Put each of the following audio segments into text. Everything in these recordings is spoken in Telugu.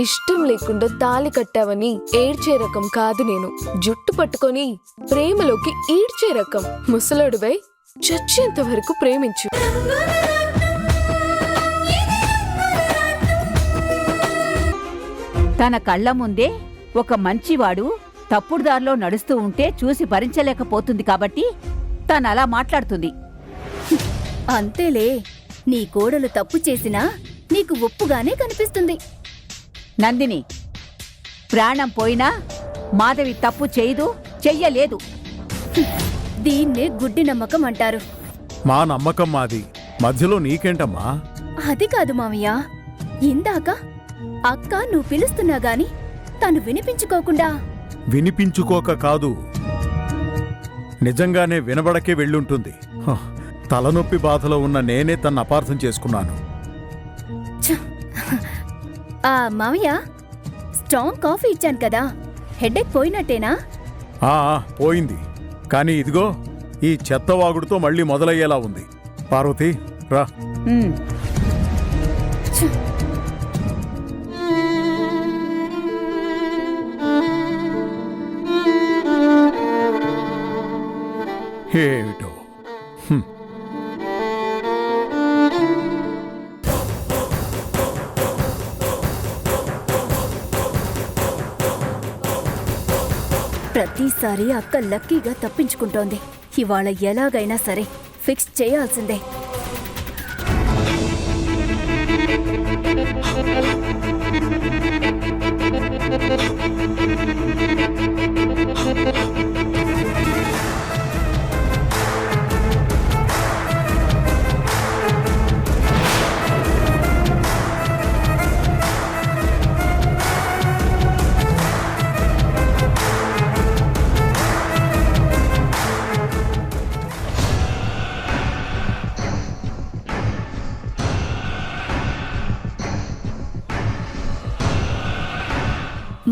ఇష్టం లేకుండా తాళి కట్టావని ఏడ్చే రకం కాదు నేను. జుట్టు పట్టుకొని ప్రేమలోకి ఈడ్చే రకం. ముసలాడువై చచ్చేంత వరకు ప్రేమించు. తన కళ్ల ముందే ఒక మంచివాడు తప్పుడు దారిలో నడుస్తూ ఉంటే చూసి భరించలేకపోతుంది కాబట్టి తనలా మాట్లాడుతుంది. అంతేలే, నీ కోడలు తప్పు చేసినా నీకు ఒప్పుగానే కనిపిస్తుంది. నందిని, ప్రాణం పోయినా మాధవి తప్పు చేయదు, చెయ్యలేదు. దీన్నే గుడ్డి నమ్మకం అంటారు. మా నమ్మకం మాది, మధ్యలో నీకేంటమ్మా? అది కాదు మామయ్య, ఇందాక అక్క నువ్వు పిలుస్తున్నా గాని తను వినిపించుకోకుండా. వినిపించుకోక కాదు, నిజంగానే వినబడకే వెళ్ళుంటుంది. తలనొప్పి బాధలో ఉన్న నేనే తన్ని అపార్థం చేసుకున్నాను. మామయ్య, స్ట్రాంగ్ కాఫీ ఇచ్చాను కదా, హెడేక్ పోయినట్టేనా? పోయింది, కానీ ఇదిగో ఈ చెత్తవాగుడుతో మళ్ళీ మొదలయ్యేలా ఉంది. పార్వతి రా. ఏమిటో ప్రతిసారి అక్క లక్కీగా తప్పించుకుంటోంది. ఇవాళ ఎలాగైనా సరే ఫిక్స్ చేయాల్సిందే.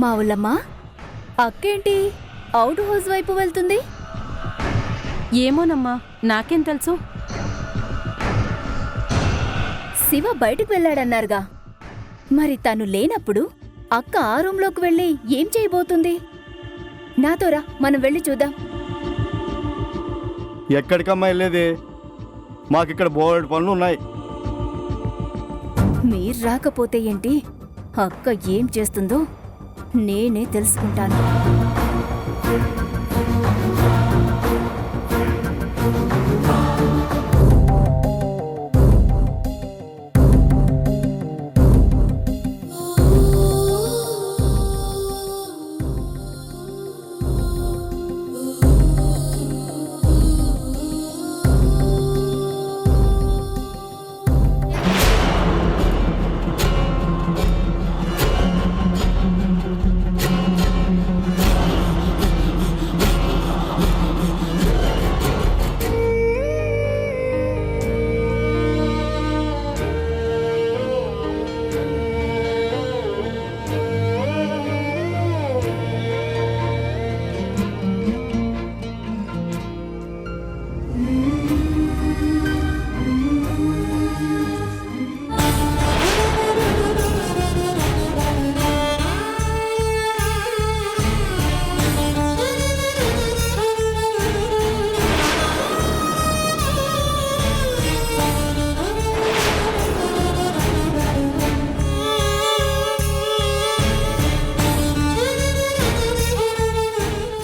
మావులమ్మా, అక్కేంటి అవుట్ హౌస్ వైపు వెళ్తుంది? ఏమోనమ్మా, నాకేం తెలుసు. శివ బయటకు వెళ్ళాడన్నారుగా, మరి తను లేనప్పుడు అక్క ఆ రూంలోకి వెళ్ళి ఏం చేయబోతుంది? నాతోరా, మనం వెళ్ళి చూద్దాం. ఎక్కడికమ్మా వెళ్ళేది? మాకిక్కడ బోర్డు పనులు ఉన్నాయి. మీరు రాకపోతే ఏంటి, అక్క ఏం చేస్తుందో నేనే తెలుసుకుంటాను.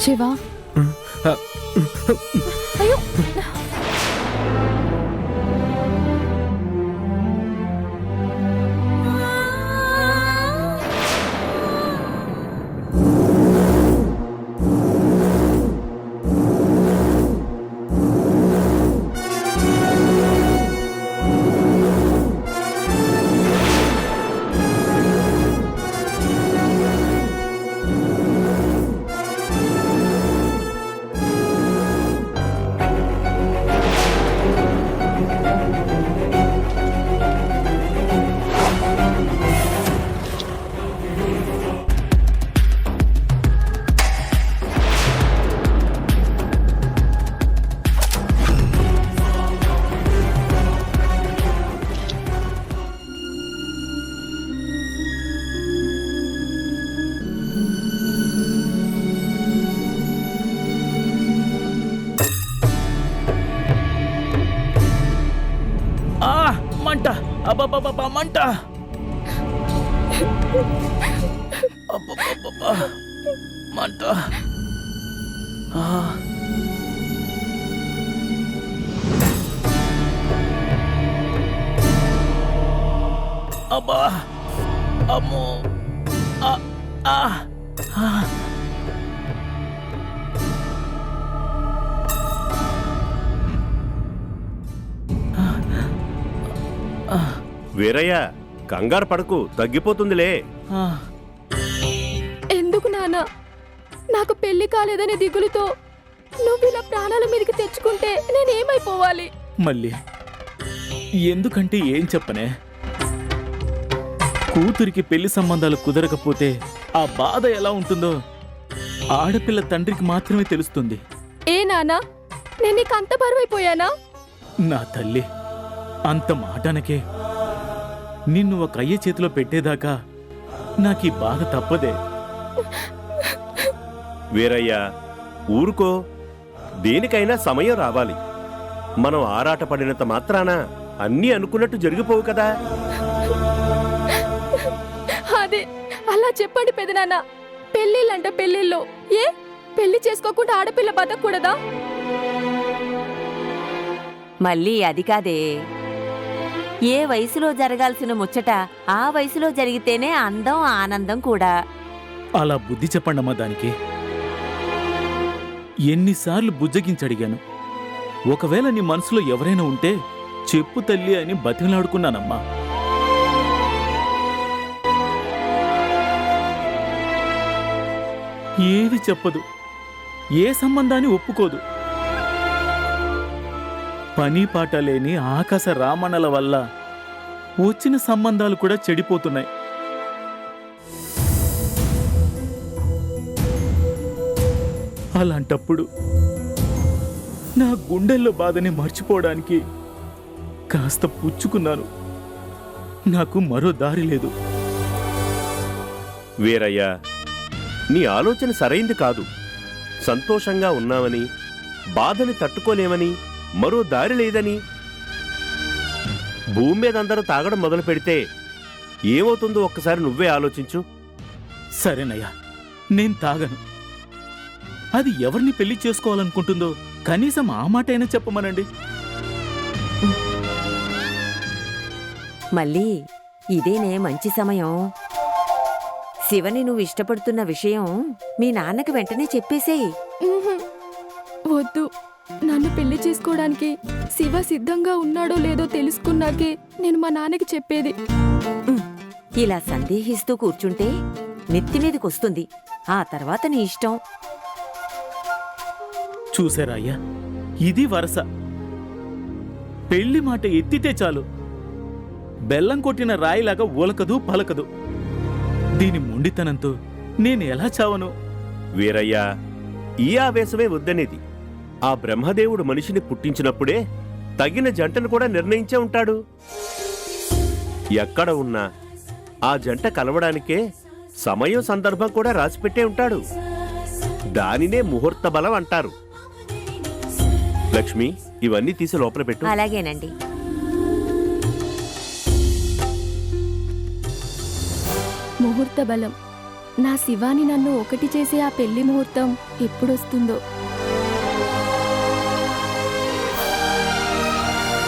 శివా, అయ్యో, అబ్బబ్బబ్బా, మంట! అబ్బబ్బబ్బబ్బా, మంట! ఆ. అబ్బా, అమ్మో, ఆ, ఆ, ఆ. వీరయ్య, కంగారు పడకు, తగ్గిపోతుందిలే. ఆ. ఎందుకు నాన్న నాకు పెళ్లి కాలేదనే దిగులుతో నువ్వు ఇలా ప్రాణాల మీదకి తెచ్చుకుంటే నేనేమైపోవాలి? మళ్ళీ ఎందుకంటే ఏం చెప్పనే? కూతురికి పెళ్లి సంబంధాలు కుదరకపోతే ఆ బాధ ఎలా ఉంటుందో ఆడపిల్ల తండ్రికి మాత్రమే తెలుస్తుంది. ఏ నాన్న నేను నీకు అంత బరువైపోయానా? నా తల్లి, అంత మాటనకే. నిన్ను ఒక అయ్య చేతిలో పెట్టేదాకా నాకీ బాధ తప్పదే. వీరయ్య, ఊరుకో. దేనికైనా సమయం రావాలి. మనం ఆరాటపడినంత మాత్రాన అన్నీ అనుకున్నట్టు జరిగిపోవు కదా. అదే అలా చెప్పండి పెదనాన్న. పెళ్ళిళ్ళంట పెళ్ళిళ్ళు. ఏ పెళ్లి చేసుకోకుండా ఆడపిల్ల బతకూడదా? మళ్ళీ అది కాదే. ఏ వయసులో జరగాల్సిన ముచ్చట ఆ వయసులో జరిగితేనే అందం ఆనందం కూడా. అలా బుద్ధి చెప్పండమ్మా దానికి. ఎన్నిసార్లు బుజ్జగించడిగాను. ఒకవేళ నీ మనసులో ఎవరైనా ఉంటే చెప్పు తల్లి అని బతిమలాడుకున్నానమ్మా. ఏది చెప్పదు, ఏ సంబంధాన్ని ఒప్పుకోదు. పని పాట లేని ఆకాశ రామణల వల్ల వచ్చిన సంబంధాలు కూడా చెడిపోతున్నాయి. అలాంటప్పుడు నా గుండెల్లో బాధని మర్చిపోవడానికి కాస్త పుచ్చుకున్నాను. నాకు మరో దారి లేదు. వీరయ్య, నీ ఆలోచన సరైంది కాదు. సంతోషంగా ఉన్నామని, బాధని తట్టుకోలేమని, మరో దారి లేదని భూమి మీద అందరూ తాగడం మొదలు పెడితే ఏమవుతుందో ఒక్కసారి నువ్వే ఆలోచించు. సరేనయ్యా, నేను తాగను. అది ఎవరిని పెళ్లి చేసుకోవాలనుకుంటుందో కనీసం ఆ మాట అయినా చెప్పమనండి. మళ్ళీ ఇదేనే మంచి సమయం. శివని నువ్వు ఇష్టపడుతున్న విషయం మీ నాన్నకి వెంటనే చెప్పేసేయ్. ఉహుం. వద్దు. నన్ను పెళ్లి చేసుకోవడానికి శివ సిద్ధంగా ఉన్నాడో లేదో తెలుసుకున్నాకే నేను మా నాన్నకి చెప్పేది. ఇలా సందేహిస్తూ కూర్చుంటే నెత్తిమీదకొస్తుంది. ఆ తర్వాత నీ ఇష్టం. చూసారా అయ్యా, ఇది వరస. పెళ్లి మాట ఎత్తితే చాలు బెల్లం కొట్టిన రాయిలాగా ఊలకదు పలకదు. దీని మొండితనంతో నేను ఎలా చావను? వీరయ్య, ఈ ఆవేశమే వద్దనేది. ఆ బ్రహ్మదేవుడు మనిషిని పుట్టించినప్పుడే తగిన జంటను కూడా నిర్ణయించే ఉంటాడు. ఎక్కడ ఉన్నా ఆ జంట కలవడానికే సమయం సందర్భం కూడా రాసిపెట్టే ఉంటాడు. దానినే ముహూర్త బలం అంటారు. లక్ష్మి, ఇవన్నీ తీసి లోపల పెట్టు. అలాగేనండి. ముహూర్త బలం. నా శివాని నన్ను ఒకటి చేసే ఆ పెళ్లి ముహూర్తం ఎప్పుడొస్తుందో.